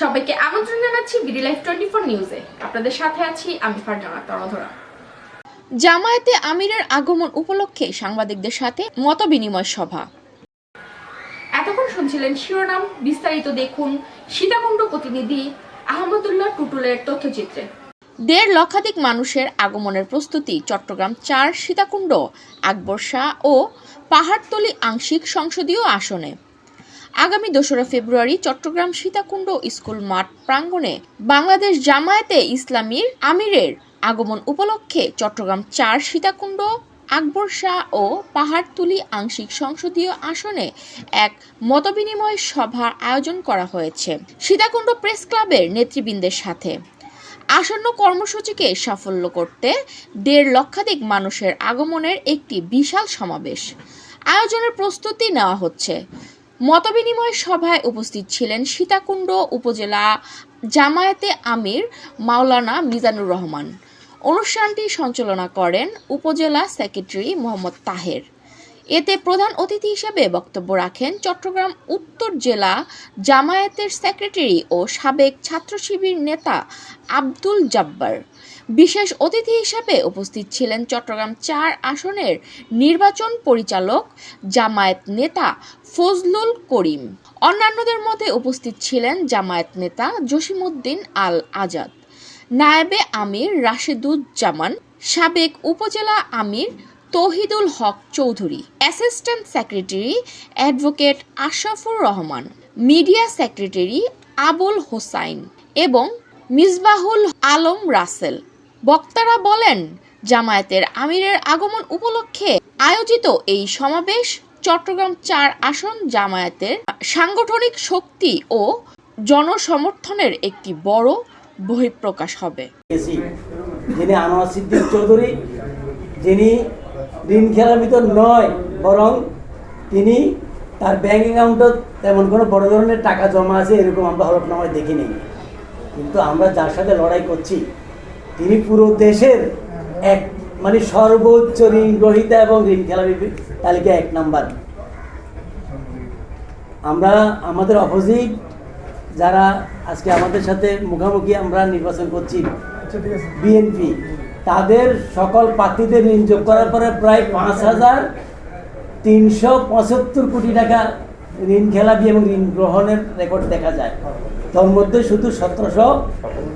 সবাইকে আমন্ত্রণ জানাচ্ছি বিডি লাইভ 24 নিউজে। আপনাদের সাথে আছি আমি ফারজানা তরধরা। জামায়াতে আমিরের আগমন উপলক্ষে সাংবাদিকদের সাথে মতবিনিময় সভা। এতক্ষণ শুনছিলেন শিরোনাম, বিস্তারিত দেখুন সীতাকুণ্ড প্রতিনিধি আহমদুল্লাহ টুটুলের তথ্যচিত্রে। ১.৫ লক্ষাধিক মানুষের আগমনের প্রস্তুতি চট্টগ্রাম ৪ সীতাকুণ্ড, আকবর শাহ ও পাহাড়তলী আংশিক সংসদীয় আসনে। আগামী ২রা ফেব্রুয়ারি চট্টগ্রাম সীতাকুণ্ড স্কুল মাঠ প্রাঙ্গণে বাংলাদেশ জামায়াতে ইসলামীর আমিরের আগমন উপলক্ষে চট্টগ্রাম ৪ সীতাকুণ্ড, আকবর শাহ ও পাহাড়তলী আংশিক সংসদীয় আসনে এক মতবিনিময় সভার আয়োজন করা হয়েছে সীতাকুণ্ড প্রেস ক্লাবের নেতৃবৃন্দের সাথে। আসন্ন কর্মসূচিকে সাফল্য করতে ১.৫ লক্ষাধিক মানুষের আগমনের একটি বিশাল সমাবেশ আয়োজনের প্রস্তুতি নেওয়া হচ্ছে। মতবিনিময় সভায় উপস্থিত ছিলেন সীতাকুণ্ড উপজেলা জামায়াতে আমির মাওলানা মিজানুর রহমান। অনুষ্ঠানটি সঞ্চালনা করেন উপজেলা সেক্রেটারি মোহাম্মদ তাহের। এতে প্রধান অতিথি হিসেবে বক্তব্য রাখেন চট্টগ্রাম উত্তর জেলা জামায়াতের সেক্রেটারি ও সাবেক ছাত্র শিবির নেতা আব্দুল জব্বার। বিশেষ অতিথি হিসেবে উপস্থিত ছিলেন চট্টগ্রাম ৪ আসনের নির্বাচন পরিচালক জামায়াত নেতা ফজলুল করিম। অন্যান্যদের মধ্যে উপস্থিত ছিলেন জামায়াত নেতা জসিমউদ্দিন আল আজাদ, নায়েবে আমির রাশেদুজ্জামান, সাবেক উপজেলা আমির Tauhidul Haq Chowdhury, assistant secretary advocate Ashrafur Rahman, media secretary Abul Hossain এবং মিসবাহুল আলম রাসেল। বক্তারা বলেন, জামায়াতের আমিরের আগমন উপলক্ষে আয়োজিত এই সমাবেশ চট্টগ্রাম ৪ আসন জামায়াতের সাংগঠনিক শক্তি ও জনসমর্থনের একটি বড় বহিঃপ্রকাশ হবে। যিনি আনোয়ার সিদ্দিক চৌধুরী, যিনি ঋণ খেলার ভিতর নয়, বরং তিনি তার ব্যাংক অ্যাকাউন্টে তেমন কোনো বড় ধরনের টাকা জমা আছে এরকম আমরা হলফনামায় দেখিনি। কিন্তু আমরা যার সাথে লড়াই করছি তিনি পুরো দেশের এক সর্বোচ্চ ঋণ গ্রহীতা এবং ঋণ খেলাপির তালিকায় ১ নাম্বার। আমরা আমাদের অপোজিট যারা আজকে আমাদের সাথে মুখোমুখি আমরা নির্বাচন করছি বিএনপি, তাদের সকল প্রার্থীদের ঋণ যোগ করার পরে প্রায় ৫,৩৭৫ কোটি টাকা ঋণ খেলাপি এবং ঋণ গ্রহণের রেকর্ড দেখা যায়। তার মধ্যে শুধু ১৭০০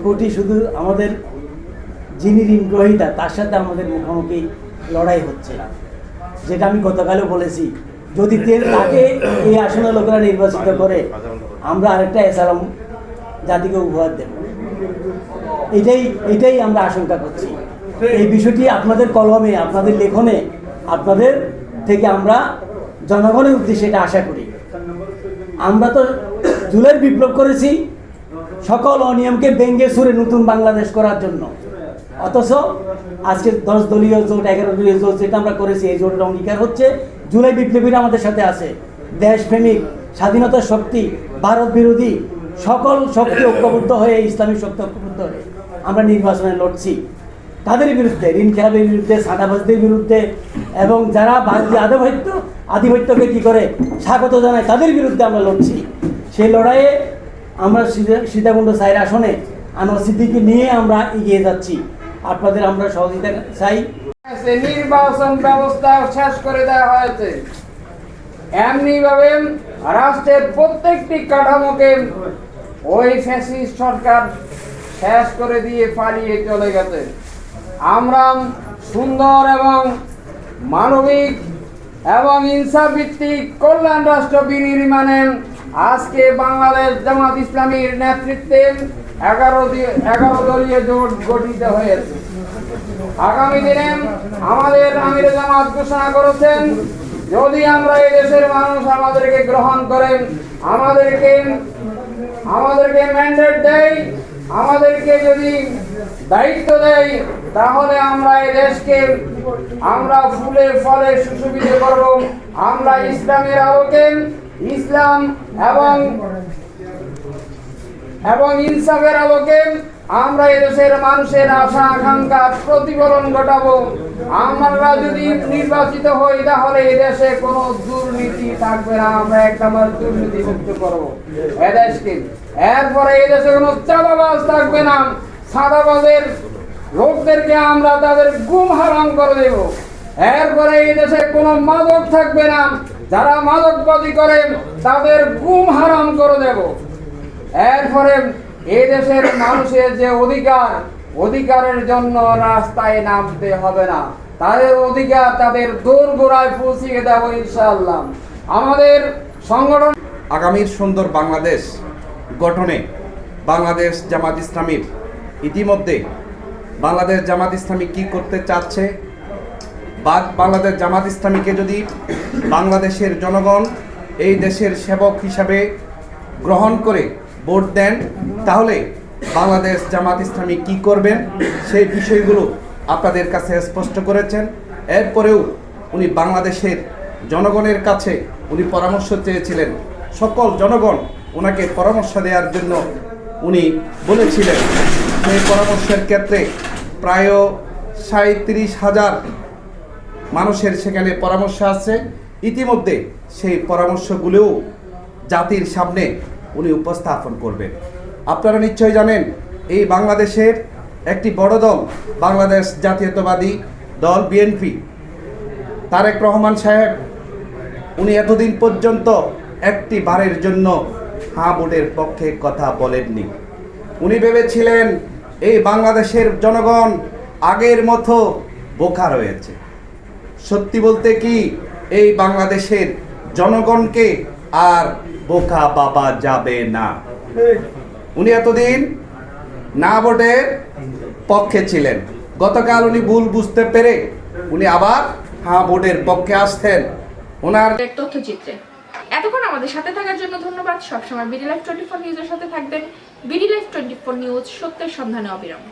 কোটি শুধু আমাদের যিনি ঋণ গ্রহীতা তার সাথে আমাদের মুখোমুখি লড়াই হচ্ছে, যেটা আমি গতকালও বলেছি। যদি তাকে এই আসনের লোকেরা নির্বাচিত করে আমরা আরেকটা এসালাম জাতিকে উপহার দেব, এটাই আমরা আশঙ্কা করছি। এই বিষয়টি আপনাদের কলমে, আপনাদের লেখনে, আপনাদের থেকে আমরা জনগণের উদ্দেশ্যে এটা আশা করি। আমরা তো জুলাই বিপ্লব করেছি সকল অনিয়মকে ভেঙে সুরে নতুন বাংলাদেশ করার জন্য, অথচ আজকে 10 দলীয় জোট, 11 দলীয় জোট যেটা আমরা করেছি, এই জোটের অঙ্গীকার হচ্ছে জুলাই বিপ্লবীরা আমাদের সাথে আছে। দেশপ্রেমিক, স্বাধীনতার শক্তি, ভারত বিরোধী সকল শক্তি ঐক্যবদ্ধ হয়ে, ইসলামিক শক্তি ঐক্যবদ্ধ হয়ে আমরা নির্বাচনে লড়ছি। তাদের বিরুদ্ধে, ঋণ খেলাপির বিরুদ্ধে, সাদাবাজদের বিরুদ্ধে এবং যারা ভারতীয় আধিপত্যকে কি করে স্বাগত জানায় তাদের বিরুদ্ধে আমরা লড়ছি। সেই লড়াইয়ে আমরা সীতাকুণ্ড ৪ আসনে আনোয়ার সিদ্দিককে নিয়ে আমরা এগিয়ে যাচ্ছি। আপনাদের আমরা সহযোগিতা চাই। নির্বাচন ব্যবস্থা শেষ করে দেওয়া হয়েছে, এমনি ভাবে রাষ্ট্রের প্রত্যেকটি কাঠামোকে ওই ফ্যাসিস্ট সরকার শেষ করে দিয়ে পালিয়ে চলে গেছে। আমরা সুন্দর এবং মানবিক এবং ইনসাফ ভিত্তিক কল্যাণ রাষ্ট্র বিনির্মাণে আজকে বাংলাদেশ জামাত ইসলামীর নেতৃত্বে 11 দলীয় জোট গঠিত হয়েছে। আগামী দিনে আমাদের আমির জামাত ঘোষণা করেছেন, যদি আমরা এই দেশের মানুষ আমাদেরকে গ্রহণ করেন, আমাদেরকে ম্যান্ডেট দেয়, আমাদেরকে যদি দায়িত্ব দেয়, তাহলে আমরা এই দেশকে আমরা ফুলে ফলে সুশোভিত করব। আমরা ইসলামের আলোকে, ইসলাম এবং ইনসাফের আলোকে আমরা এদেশের মানুষের আশা আকাঙ্ক্ষার প্রতিফলন ঘটাবো। আমরা যদি নির্বাচিত হই তাহলে এদেশে কোনো দুর্নীতি থাকবে না, আমরা একটা দুর্নীতি মুক্ত করবো এদেশকে। এরপরে এই দেশে কোনো চাঁদাবাজ থাকবে না। চাঁদাবাজের লোকদেরকে আমরা তাদের গুম হারাম করে দেব। এরপরে এই দেশে কোনো মাদক থাকবে না, যারা মাদকবাজি করেন তাদের গুম হারাম করে দেব। এরপরে এই দেশের মানুষের যে অধিকারের জন্য রাস্তায় নামতে হবে না, তাদের অধিকার তাদের দোরগোড়ায় পৌঁছিয়ে দেব ইনশাআল্লাহ। আমাদের সংগঠন আগামীর সুন্দর বাংলাদেশ গঠনে বাংলাদেশ জামাত ইসলামীর ইতিমধ্যে বাংলাদেশ জামাত ইসলামী কি করতে চাচ্ছে, বাংলাদেশ জামাত ইসলামীকে যদি বাংলাদেশের জনগণ এই দেশের সেবক হিসাবে গ্রহণ করে ভোট দেন, তাহলে বাংলাদেশ জামাত ইসলামী কি করবেন সেই বিষয়গুলো আপনাদের কাছে স্পষ্ট করেছেন। এরপরেও উনি বাংলাদেশের জনগণের কাছে উনি পরামর্শ চেয়েছিলেন। সকল জনগণ ওনাকে পরামর্শ দেওয়ার জন্য উনি বলেছিলেন। সেই পরামর্শের ক্ষেত্রে প্রায় 37,000 মানুষের সেখানে পরামর্শ আছে। ইতিমধ্যে সেই পরামর্শগুলোও জাতির সামনে উনি উপস্থাপন করবেন। আপনারা নিশ্চয়ই জানেন এই বাংলাদেশের একটি বড় দল বাংলাদেশ জাতীয়তাবাদী দল বিএনপি, তারেক রহমান সাহেব উনি এতদিন পর্যন্ত একটি বারের জন্য হ্যাঁ ভোটের পক্ষে কথা বলেননি। উনি ভেবেছিলেন এই বাংলাদেশের জনগণ আগের মতো বোকা রয়েছে। সত্যি বলতে কি এই বাংলাদেশের জনগণকে আর বোকা বাবা যাবে না। উনি এতদিন না ভোটের পক্ষে ছিলেন, গতকাল উনি ভুল বুঝতে পেরে উনি আবার হ্যাঁ ভোটের পক্ষে আসতেন। ওনার তথ্যচিত্রে এতক্ষণ আমাদের সাথে থাকার জন্য ধন্যবাদ। সবসময় বিডি লাইভ 24 নিউজের সাথে থাকবেন। বিডি লাইভ 24 নিউজ, সত্যের সন্ধানে অবিরাম।